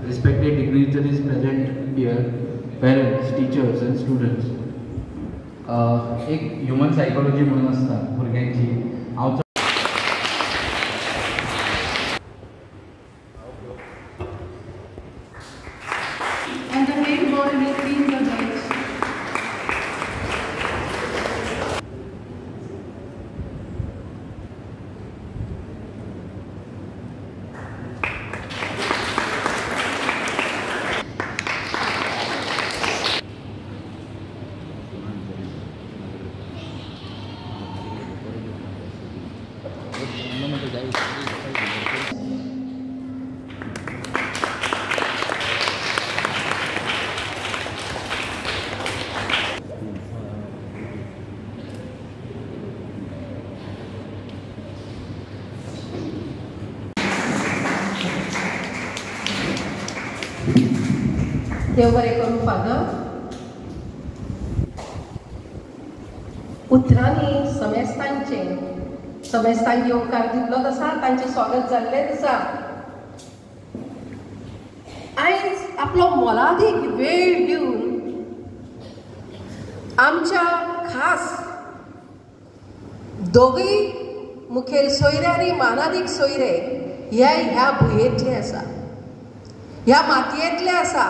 Respected dignitaries present here, parents, teachers and students. एक human psychology म्हणून असता भुरग्यांची हांव And the head boy will clean the bench. देव बरें करूं फादर. उतरांनी समेस्तांक येवकार दिल्लोच आसा, तांचें स्वागत जाल्लेंच आसा. आयज आपलो मोलादीक वेळ दिवन आमच्या खास दोगूय मुखेल सोयरे आनी मानादीक सोयरे ह्या भुंयेंतले आसा, ह्या मातयेंतले आसा.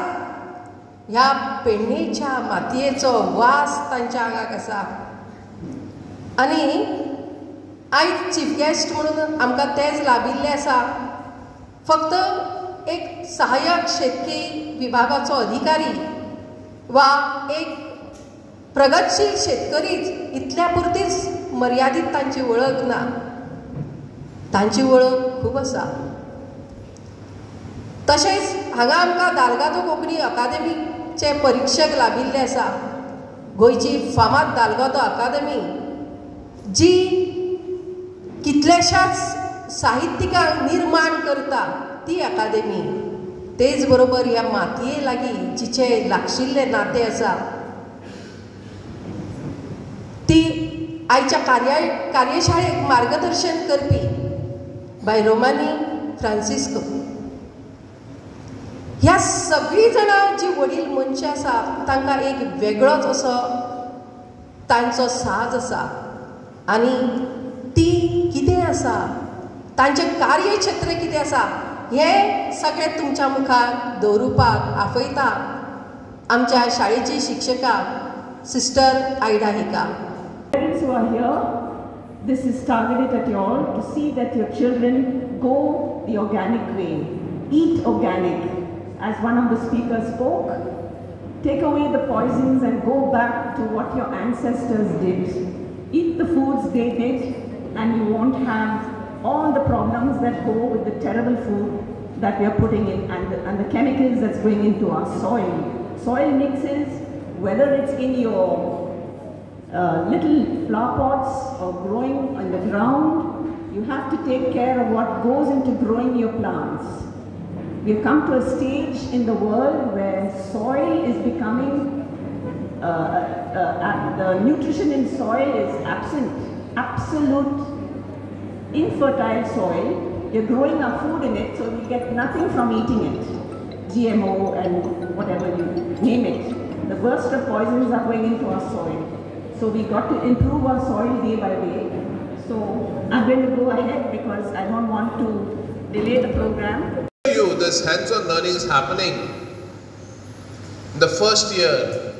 ह्या पेडणेच्या मातयेचो वास तांच्या आंगाक आसा. आनी आयज चीफ गेस्ट म्हणून आमकां तेच लाभिल्ले आसा. फक्त एक सहाय्यक शेतकी विभागाचो अधिकारी वा एक प्रगतशील शेतकरीच इतल्या पुरतीच मर्यादीत तांची वळख ना. तांची वळख खूब आसा. तशेंच हांगा आमकां दालगादो कोंकणी अकादेमीचे परिक्षक लाभिल्ले आसा. गोंयची फामाद दालगादो अकादेमी जी कितल्याशाच साहित्यिकांक निर्माण करता ती अकादेमी. तेच बरोबर ह्या मातये लागीं जिचे लागशिल्ले नाते आसा ती आयच्या कार्यशाळेक मार्गदर्शन करपी बाय रोमानी फ्रांसिस्को. ह्या सगळीं जाणां जी वडील मनशां आसा तांकां एक वेगळोच असो तांचो साज आसा. आनी ती कितें आसा, तांचें कार्यक्षेत्र कितें आसा हें सगळें तुमच्या मुखार दवरुपाक आपयता आमच्या शाळेची शिक्षिका सिस्टर आयडा हिका. Parents who are here, this is targeted at you all to see that your children go the organic way, eat organic. As one of the speakers spoke, take away the poisons and go back to what your ancestors did. Eat the foods they did and you won't have all the problems that go with the terrible food that we are putting in and the chemicals that's going into our soil. Soil mixes, whether it's in your little flower pots or growing on the ground, you have to take care of what goes into growing your plants. We have come to a stage in the world where soil is becoming, the nutrition in soil is absent, absolute infertile soil. You're growing our food in it, so we get nothing from eating it. GMO and whatever you name it. The worst of poisons are going into our soil. So we got to improve our soil day by day. So I'm going to go ahead because I don't want to delay the program. This hands-on learning is happening in the first year,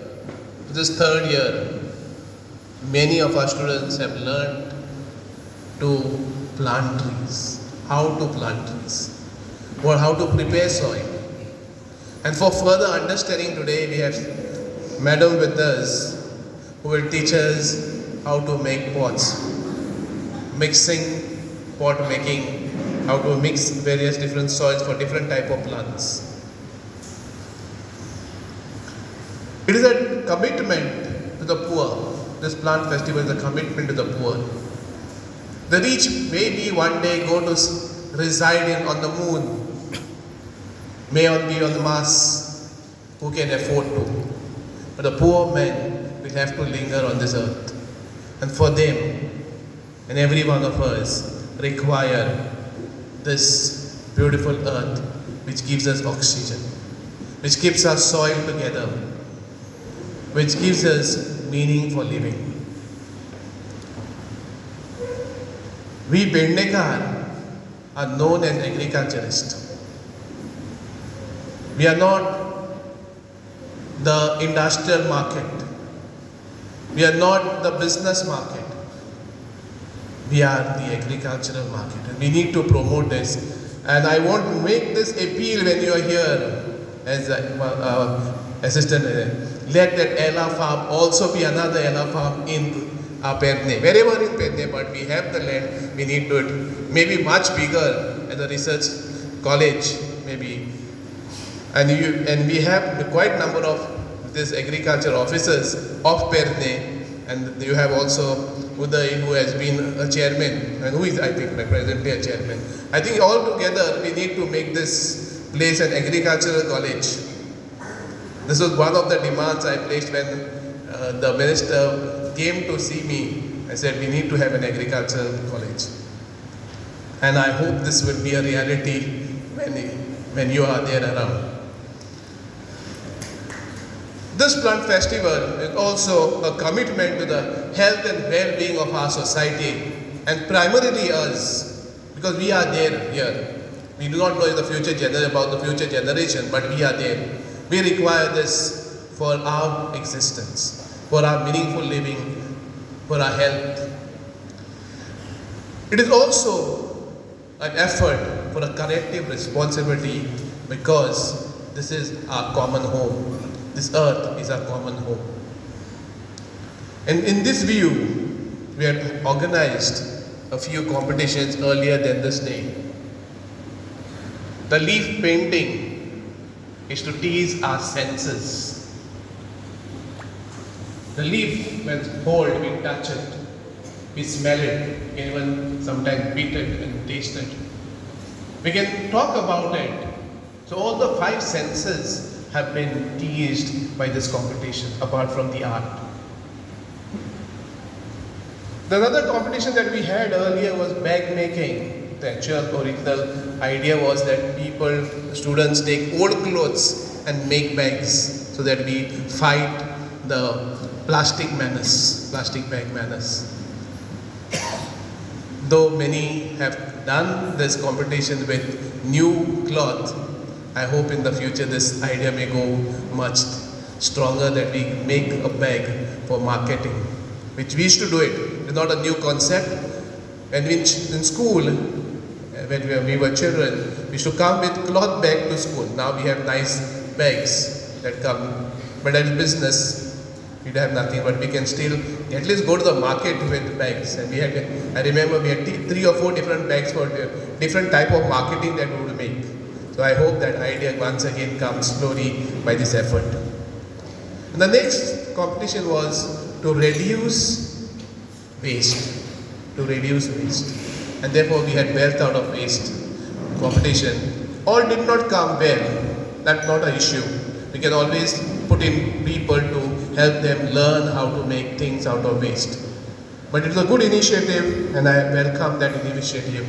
this third year. Many of our students have learned to plant trees, how to plant trees, or how to prepare soil. And for further understanding today, we have Madam with us who will teach us how to make pots, mixing, pot making, how to mix various different soils for different type of plants. It is a commitment to the poor. This plant festival is a commitment to the poor. The rich maybe one day go to reside on the moon, may not be on the mass who can afford to, but the poor men will have to linger on this earth. And for them, and every one of us require this beautiful earth which gives us oxygen, which keeps our soil together, which gives us meaning for living. We Bednekar are known as agriculturists. We are not the industrial market. We are not the business market. We are the agricultural market. And we need to promote this. And I want to make this appeal when you are here as assistant. Let that Ella farm also be another Ella farm in Perne. Wherever in Perne, but we have the land, we need to it. Maybe much bigger as a research college, maybe. And we have quite a number of these agriculture officers of Perne, and you have also Uday, who has been a chairman, and who is, I think, presently a chairman. I think all together we need to make this place an agricultural college. This was one of the demands I placed when the minister came to see me. I said, we need to have an agricultural college. And I hope this will be a reality when you are there around. This plant festival is also a commitment to the health and well-being of our society, and primarily us, because we are there here. We do not know about the future generation, but we are there. We require this for our existence, for our meaningful living, for our health. It is also an effort for a collective responsibility, because this is our common home. This earth is our common home. And in this view, we had organized a few competitions earlier than this day. The leaf painting is to tease our senses. The leaf, when hold, we touch it, we smell it, we can even sometimes beat it and taste it. We can talk about it. So all the 5 senses have been teased by this competition, apart from the art. The other competition that we had earlier was bag making. The actual original idea was that students take old clothes and make bags, so that we fight the plastic bag menace. Though many have done this competition with new cloth, I hope in the future this idea may go much stronger, that we make a bag for marketing, which we used to do it. It's not a new concept. And in school, when we were children, we used to come with cloth bag to school. Now we have nice bags that come, but as business, we have nothing, but we can still at least go to the market with bags. And I remember we had 3 or 4 different bags for different type of marketing that we would make. So I hope that idea once again comes slowly by this effort. And the next competition was to reduce waste. And therefore we had wealth out of waste competition. All did not come well. That's not an issue. We can always put in people to help them learn how to make things out of waste. But it's a good initiative, and I welcome that initiative.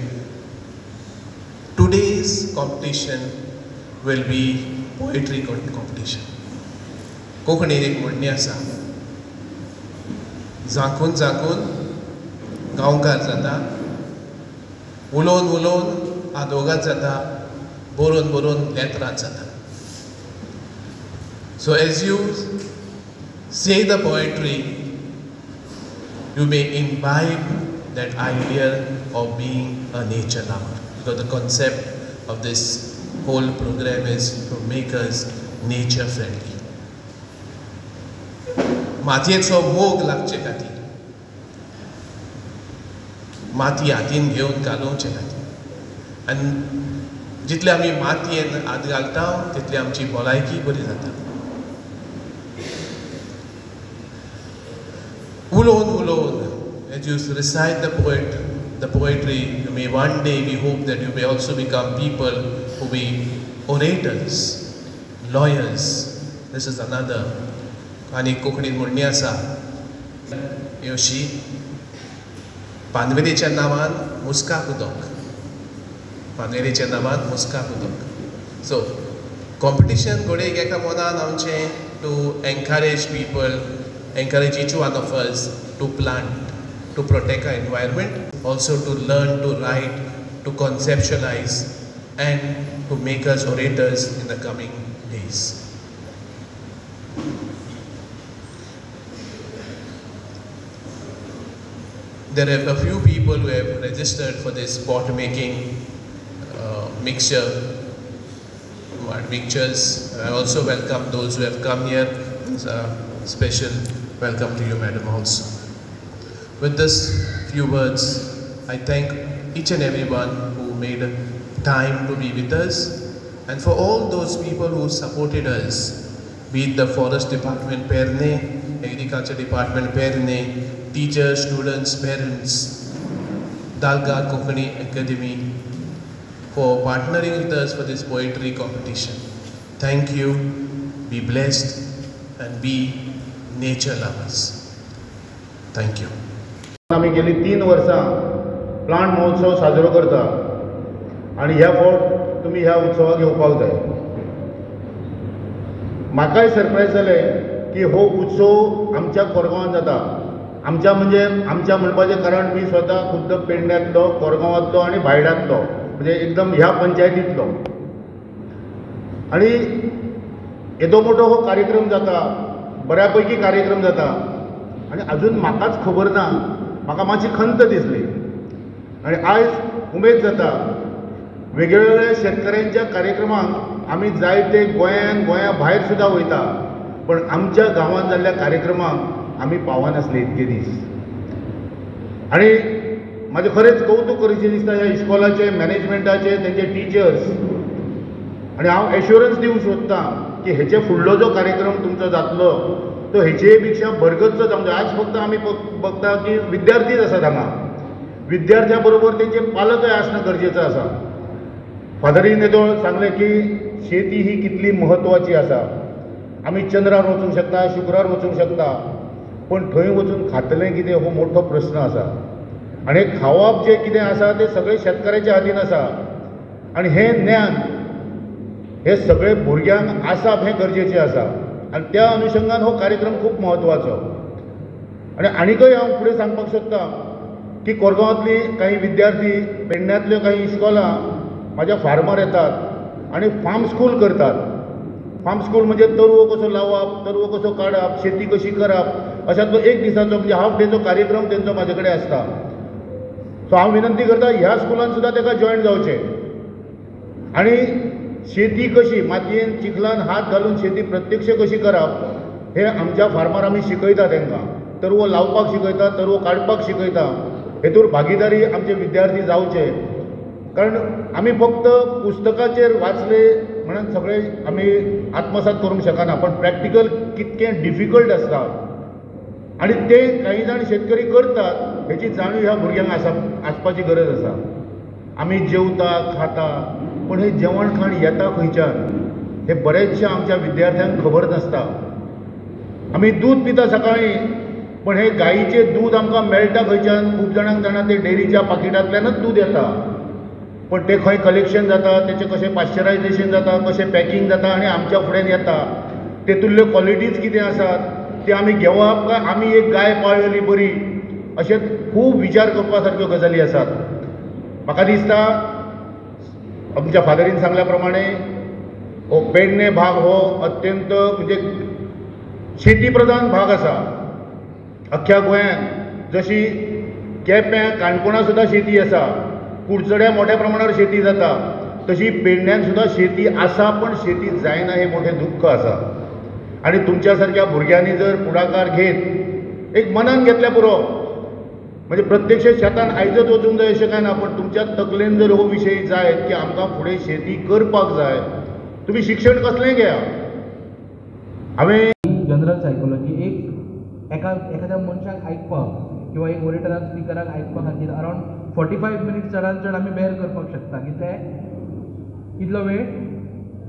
Today's competition will be poetry competition. कोंकणीन एक म्हणणी आसा, झांकून झांकून गांवकार जाता, उलोवन उलोवन आदोगाद जाता, बरोवन बरोवन लेत्राद जाता. So as you say the poetry, you may imbibe that idea of being a nature lover. Because the concept of this whole program is to make us nature friendly. मातयेचो मोग लागचे खातीर, माती हातीन घेवन घालोवचे खातीर, आनी जितले आमी मातयेन हात घालता तितली आमची भलायकी बरी जाता. उलोवन उलोवन, as you recite the poetry, you may one day, we hope that you may also become people who be orators, lawyers. This is another. आनी कोंकणीन म्हणणी आसा ही अशी पानवेलीच्या नांवान मुस्काक उदक, पानवेलीच्या नांवान मुस्काक उदक. सो कॉम्पिटिशन घोडेक एका मनान आमचें to encourage people, encourage each one of us to plant, to protect our environment, also to learn to write, to conceptualize, and to make us orators in the coming days. There are a few people who have registered for this pot making mixtures. I also welcome those who have come here. It's a special welcome to you, Madam, also. With this few words, I thank each and everyone who made time to be with us, and for all those people who supported us, be it the Forest Department, Perne, Agriculture Department, Perne, teachers, students, parents, Dalgar Konkani Academy, for partnering with us for this poetry competition. Thank you, be blessed, and be nature lovers. Thank you. आम्ही गेली 3 वर्सां plant महोत्सव साजरो करता आणि ह्या फावट तुमी ह्या उत्सवाक येवपाक जाय. म्हाकाय सरप्रायज जालें की हो उत्सव आमच्या कोरगांवांत जाता. आमच्या म्हणपाचें कारण मी स्वता खुद्द पेडण्यांतलो, कोरगांवांतलो आनी भायड्यांतलो, म्हणजे एकदम ह्या पंचायतींतलो. आणि येदो मोठो हो कार्यक्रम जाता, बऱ्यापैकी कार्यक्रम जाता, आणि अजून म्हाकाच खबर ना. म्हाका मातशी खंत दिसली आणि आयज उमेद जाता वेगवेगळ्या शेतकऱ्यांच्या कार्यक्रमांक आमी जायते गोंया भायर सुद्दां वयता, पण आमच्या गांवांत जाल्ल्या कार्यक्रमांक आमी पावनासले इतके दीस. आणि म्हाजें खरेंच कौतूक करचें दिसता ह्या इस्कॉलाचे, मॅनेजमेंटाचे, तेंचे टिचर्स. आणि हांव एश्युरन्स दिवंक सोदतां की हेचे फुडलो जो कार्यक्रम तुमचो जातलो तो हेचे पेक्षा बरगतचो जावंक. आज फक्त आमी बघता की विद्यार्थीच आसात हांगा, विद्यार्थ्या बरोबर तेंचे पालकय आसणं गरजेचं आसा. फादरीन येदो सांगलें की शेती ही कितली म्हत्वाची आसा. आमी चंद्रार वचूंक शकता, शुक्रार वचूंक शकता, पण थंय वचून खातलें कितें हो मोठो प्रश्न आसा. आनी खावप जें कितें आसा तें सगळें शेतकाराच्या हातीन आसा. आनी हें ज्ञान हे सगळे भुरग्यांक आसप हें गरजेचें आसा. आणि त्या अनुषंगान हो कार्यक्रम खूप महत्वाचो. आणि आनीकय हांव फुडें सांगपाक सोदतां की कोरगांवांतली काही विद्यार्थी, पेडण्यांतल्यो काही इस्कॉलां म्हाज्या फार्मार येतात आणि फार्म स्कूल करतात. फार्म स्कूल म्हणजे तरवो कसो लावप, तरवो कसो काडप, शेती कशी करप, अशातलो एक दिसाचो म्हणजे हाफ डेचो कार्यक्रम तेंचो म्हाजे कडेन आसता. सो हांव विनंती करता ह्या स्कुलान सुद्दां ताका जॉयन जावचें. आणि शेती कशी मातयेन चिखलान हात घालून शेती प्रत्यक्ष कशी करप हे आमच्या फार्मार आमी शिकयता. तांकां तरवो लावपाक शिकयता, तरवो काडपाक शिकयता. हेतूर भागीदारी आमचे विद्यार्थी जावचे. कारण आमी फक्त पुस्तकाचेर वाचले म्हणून सगळे आमी आत्मसात करूंक शकना, पण प्रॅक्टिकल कितकें डिफिकल्ट आसता आणि ते काही जाण शेतकरी करतात हेची जाणीव ह्या भुरग्यांक आसपाची गरज आसा. आमी जेवता, खाता, पण हे जेवण खाण येता खंयच्यान हे बरेचशा आमच्या विद्यार्थ्यांक खबर नासता. आमी दूध पिता सकाळी, पण हे गायीचें दूध आमकां मेळटा खंयच्यान. खूब जाणांक जाणा ते डेरीच्या पाकिटांतल्यानच दूध येता, पण ते खंय कलेक्शन जाता, तेचें कशें पाश्चरायजेशन जाता, कशें पॅकिंग जाता आनी आमच्या फुड्यान येता. तेतूंतल्यो क्वॉलिटीज कितें आसात ते आमी घेवप काय आमी एक गाय पाळलेली बरी, अशें खूब विचार करपा सारक्यो गजाली आसात. म्हाका दिसता आमच्या फादरीन सांगल्या प्रमाणे हो पेडणे भाग हो अत्यंत म्हणजे शेती प्रधान भाग आसा. अख्ख्या गोंयांत जशी केप्यां, काणकोणा सुद्दां शेती आसा, कुडचड्या मोठ्या प्रमाणावर शेती जाता, तशी पेडण्यान सुद्दां शेती आसा, पण शेती जायना हे मोठें दुख्ख आसा. आणि तुमच्या सारक्या भुरग्यांनी जर पुढाकार घेत एक मनान घेतल्या पुरो, म्हणजे प्रत्यक्ष शेतान आयजच वचूंक जाय अशें कांय ना, पण तुमच्या तकलेन जर हो विशय जायत की आमकां फुडें शेती करपाक जाय, तुम्ही शिक्षण कसलेंय घेया. हांवें जनरल सायकोलॉजी एखाद्या मनशाक आयकपाक किंवा एक ओरेटराक, स्पिकराक आयकपा खातीर अरावंड 45 मिनिट्स चडांत चड आमी बेर करपाक शकता. कितें इतलो वेळ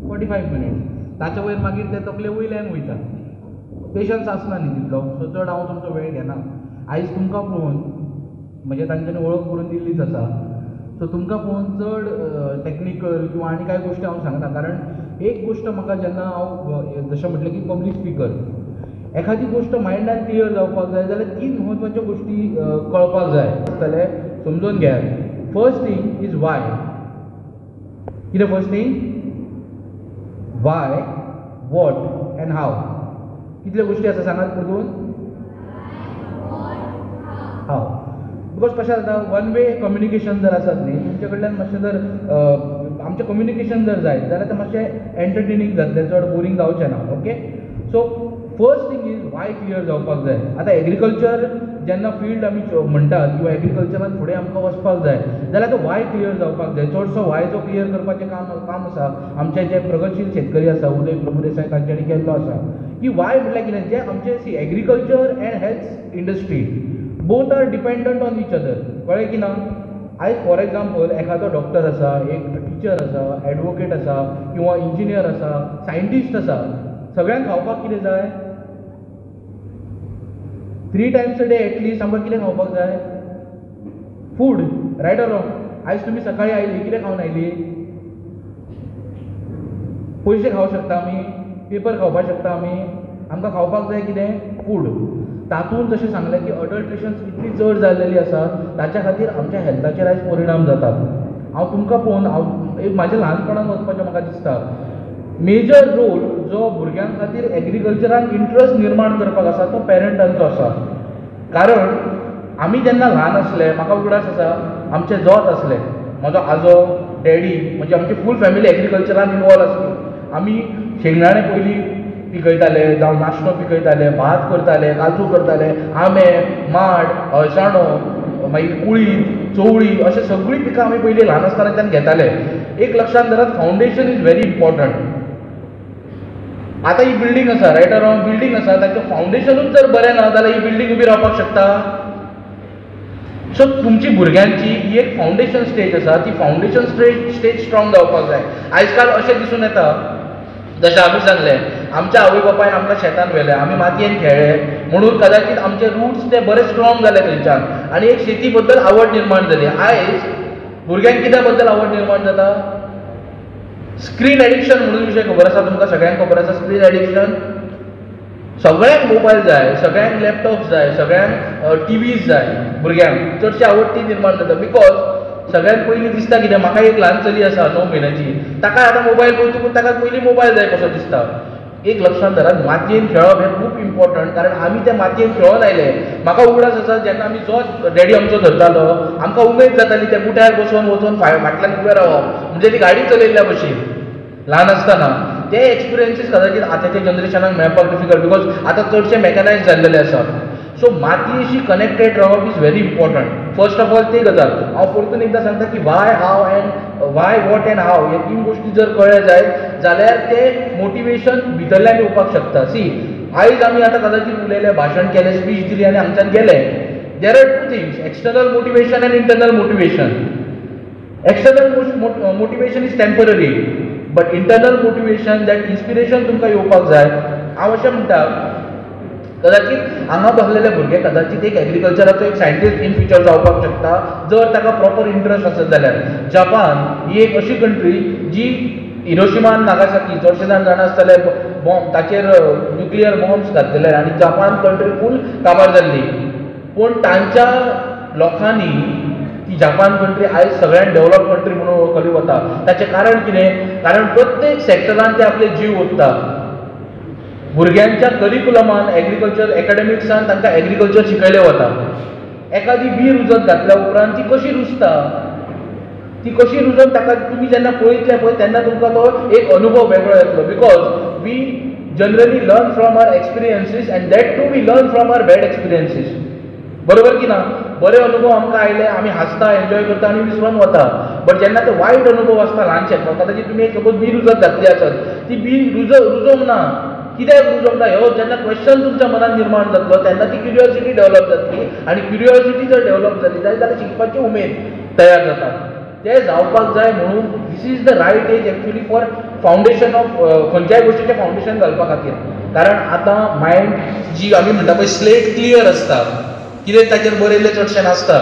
45 मिनिट्स ताचे वयर मागीर ते तकले वयल्यान वयता. पेशन्स आसना न्ही तितलो, सो चड हांव तुमचो वेळ घेना. आयज तुमकां पळोवन म्हणजे तांच्यांनी वळख करून दिल्लीच आसा, सो तुमकां पळोवन चड टॅक्निकल किंवा आनी कांय गोश्टी हांव सांगना. कारण एक गोश्ट म्हाका जेन्ना हांव जशें म्हटलें की पब्लीक स्पिकर, एखादी गोश्ट मायंडान क्लियर जावपाक जाय जाल्यार 3 म्हत्वाच्यो गोश्टी कळपाक जाय जाल्यार समजून घेयात. First thing is why. कितें first thing? Why, what and how. कितल्यो गोश्टी आसा सांगात परतून? हाव. बिकॉज कशें जाता, वन वे कम्युनिकेशन जर आसत न्ही, तुमचे कडल्यान मातशें जर आमचें कम्युनिकेशन जर जायत जाल्यार तें मातशें एंटरटेनिंग जातलें, चड बोरींग जावचें ना. Okay, so first thing is Y clear जावपाक जाय. आतां एग्रीकल्चर जेन्ना फील्ड आमी म्हणटात किंवा एग्रीकल्चरान फुडें आमकां वचपाक जाय जाल्यार तो वाय क्लियर जावपाक जाय. चडसो वायचो क्लियर करपाचें काम आसा आमचे जे प्रगतशील शेतकरी आसा, उदय प्रभुदेसाय तांच्यांनी केल्लो आसा की वाय म्हटल्यार कितें, जे आमचे agriculture and health industry both are dependent on each other. कळ्ळें की ना? आयज फॉर एग्जाम्पल एखादो डॉक्टर आसा, एक टिचर आसा, एडवोकेट आसा किंवा इंजिनियर आसा, सायंटिस्ट आसा, सगळ्यांक खावपाक कितें जाय? 3 times a day एटलिस्ट आमकां कितें खावपाक जाय? फूड. Right or wrong? आयज तुमी सकाळीं आयली, कितें खावन आयली? पयशे खावंक शकता आमी, पेपर खावपाक शकता आमी, आमकां खावपाक जाय कितें? फूड. तातूंत जशें सांगलें की अडल्ट्रेशन्स इतली चड जाल्लेली आसा, ताच्या खातीर आमच्या हेल्थाचेर आयज परिणाम जातात. हांव तुमकां पळोवन म्हाज्या ल्हानपणान वचपाचें म्हाका दिसता. मेजर रोल जो भुरग्यां खातीर एग्रीकल्चरान इंट्रस्ट निर्माण करपाक आसा तो पेरंटांचो आसा. कारण आमी जेन्ना ल्हान आसले, म्हाका उगडास आसा, आमचे जोत आसले, म्हजो आजो, डॅडी, म्हणजे आमची फूल फॅमिली एग्रीकल्चरान इनवॉल्व आसली. आमी शेंगदाणे पयलीं पिकयताले, जावं नाशतो पिकयताले, भात करताले, काजू करताले, आंबे, माड, अळसाणो, मागीर कुळीद, चवळी, अशें सगळीं पिकां आमी पयलीं ल्हान आसतनाच्यान घेताले. एक लक्षांत धरात, फावंडेशन इज व्हेरी इम्पॉर्टंट. आतां ही बिल्डींग आसा, रायट ऑर रॉंग? बिल्डींग आसा, ताचें फावंडेशनूच जर बरें ना जाल्यार ही बिल्डींग उबी रावपाक शकता? सो तुमची भुरग्यांची ही एक फावंडेशन स्टेज आसा, ती फावंडेशन स्टेज स्ट्रॉंग जावपाक जाय. आयज काल अशें दिसून येता, जशें आमी सांगलें, आमच्या आवय बापायन आमकां शेतान व्हेलें, आमी मातयेन खेळ्ळे, म्हणून कदाचित आमचे रुट्स ते बरे स्ट्रॉंग जाले थंयच्यान आनी एक शेती बद्दल आवड निर्माण जाली. आयज भुरग्यांक कित्या बद्दल आवड निर्माण जाता? स्क्रीन एडिक्शन म्हणून विशय खबर आसा तुमकां? सगळ्यांक खबर आसा स्क्रीन एडिक्शन. सगळ्यांक मोबायल जाय, सगळ्यांक लॅपटॉप जाय, सगळ्यांक टीव्हीज जाय. भुरग्यांक चडशी आवड ती निर्माण जाता. बिकॉज सगळ्यांत पयलीं दिसता कितें, म्हाका एक ल्हान चली आसा 9 म्हयन्याची, ताका आतां मोबायल पळयतकूच ताका पयलीं मोबायल जाय कसो दिसता. एक लक्षांत धरात, मातयेन खेळप हें खूब इम्पॉर्टंट. कारण आमी त्या मातयेन खेळून आयले. म्हाका उगडास आसा, जेन्ना आमी जो डॅडी आमचो धरतालो, आमकां उमेद जाताली त्या गुट्यार बसून वचून फाटल्यान उबें रावप, म्हणजे ती गाडी चलयल्ल्या भशेन ल्हान आसतना. ते एक्सपिरियन्सीस कदाचित आतांच्या जनरेशनाक मेळपाक डिफिकल्ट, बिकॉज आतां चडशे मेकनायज जाल्लेले आसा. सो मातयेशी कनेक्टेड रावप is very important. First of all ती गजाल हांव परतून एकदां सांगता की वाय, हाव एंड वाय, वॉट एंड हाव हे 3 गोश्टी जर कळ्ळे जायत जाल्यार ते मोटिवेशन भितरल्यान येवपाक शकता. सी, आयज आमी आतां कदाचित उलयले, भाशण केलें, स्पीच दिली आनी हांगच्यान गेले. There are 2 things, external motivation and internal motivation. External motivation is temporary, but internal motivation, that inspiration तुमकां येवपाक जाय. हांव अशें म्हणटा, कदाचित हांगा बसलेले भुरगे कदाचित एक एग्रीकल्चराचो एक सायंटिस्ट इन फ्युचर जावपाक शकता जर ताका प्रॉपर इंट्रस्ट आसत जाल्यार. जपान ही एक अशी कंट्री जी हिरोशिमा आनी नागासाकी चडशे जाण आसतले बॉम्ब, ताचेर न्युक्लियर बॉम्ब्स घातलेले आनी जपान कंट्री फूल काबार जाल्ली. पूण तांच्या लोकांनी ती जपान कंट्री आयज सगळ्यान डेव्हलप कंट्री म्हणून वळखली वता. ताचें कारण कितें? कारण प्रत्येक सेक्टरान ते आपले जीव ओंत्ता. भुरग्यांच्या करिकुलमान एग्रीकल्चर एकाडेमिक्सान तांकां एग्रीकल्चर शिकयलें वता. एखादी बी रुजत घातल्या उपरांत ती कशी रुजता, ती कशी रुजोवन ताका तुमी जेन्ना पळयतले पळय तेन्ना तुमकां तो एक अनुभव वेगळो येतलो. Because we generally learn from our experiences and that too we learn from our bad experiences. बरोबर की ना? बरे अनुभव आमकां आयले, आमी हांसता, एन्जॉय करता आनी विसरून वता. बट जेन्ना ते वायट अनुभव आसता ल्हानशे, कदाचित तुमी सपोज बी रुजत घातली आसत, ती बी रुजोवंक ना. कित्याक रुजोवंक ना? ह्यो जेन्ना क्वेश्चन तुमच्या मनात निर्माण जातलो तेन्ना ती क्युरियोसिटी डेव्हलप जातली आनी क्युरियोसिटी जर डेव्हलप जाली जाल्यार शिकपाची उमेद तयार जाता. ते जावपाक जाय म्हणून this is the right age actually for foundation of खंयच्याय गोश्टीचें फावंडेशन घालपा खातीर. कारण आतां मायंड जी आमी म्हणटा पळय स्लेट क्लियर आसता, कितें ताचेर बरयल्लें चडशें नासता,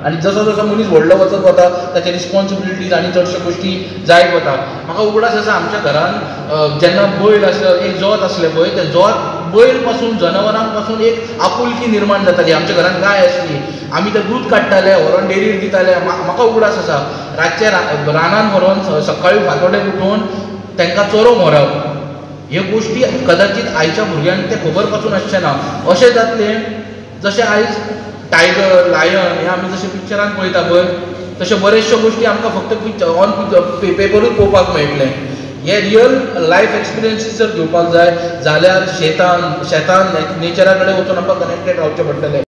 आनी जसो जसो मनीस व्हडलो वचत वता ताचे रिस्पॉन्सिबिलिटीज आनी चडश्यो गोश्टी जायत वता. म्हाका उगडास आसा आमच्या घरान जेन्ना बैल आसलो, एक जोत आसलें पळय, ते जोत बैल पासून जनावरांक पासून एक आपुलकी निर्माण जाताली. आमच्या घरान गाय आसली, आमी तें दूद काडटाले, व्हरोन डेरीर दिताले. म्हाका उगडास आसा रातचे रानान व्हरोन सकाळीं फांतोडेर उठोवन तांकां चोरोवंक व्हरप. ह्यो गोश्टी कदाचित आयच्या भुरग्यांक ते खबर पासून आसचें ना. अशें जातलें जशें आयज टायगर, लायन हे आमी जशें पिक्चरान पळयता पळय, तशें बऱ्याचश्यो गोश्टी आमकां फक्त ऑन पेपरूच पळोवपाक मेळटलें. हे रियल लायफ एक्सपिरियन्सीस जर घेवपाक जाय जाल्यार शेतान नेचरा कडेन वचून आमकां कनेक्टेड रावचें पडटलें.